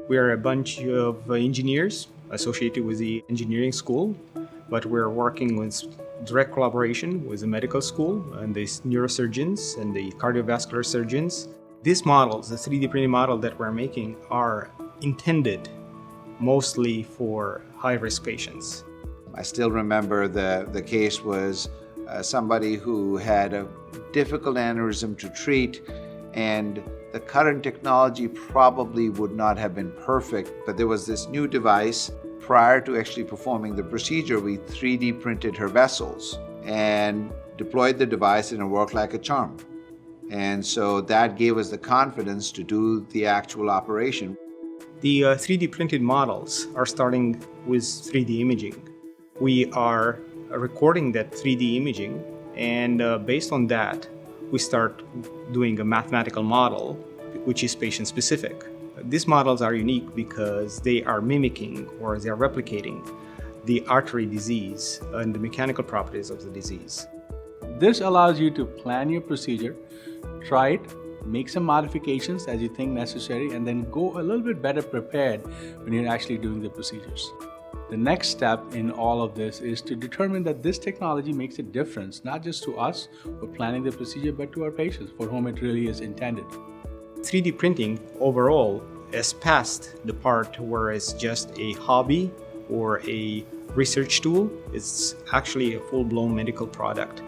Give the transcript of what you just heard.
We are a bunch of engineers associated with the engineering school, but we're working with direct collaboration with the medical school and the neurosurgeons and the cardiovascular surgeons. These models, the 3D printing model that we're making, are intended mostly for high-risk patients. I still remember the case was somebody who had a difficult aneurysm to treat, and the current technology probably would not have been perfect, but there was this new device. Prior to actually performing the procedure, we 3D printed her vessels and deployed the device, and it worked like a charm. And so that gave us the confidence to do the actual operation. The 3D printed models are starting with 3D imaging. We are recording that 3D imaging, and based on that, we start doing a mathematical model, which is patient-specific. These models are unique because they are mimicking or they are replicating the artery disease and the mechanical properties of the disease. This allows you to plan your procedure, try it, make some modifications as you think necessary, and then go a little bit better prepared when you're actually doing the procedures. The next step in all of this is to determine that this technology makes a difference, not just to us who are planning the procedure, but to our patients for whom it really is intended. 3D printing overall is past the part where it's just a hobby or a research tool. It's actually a full-blown medical product.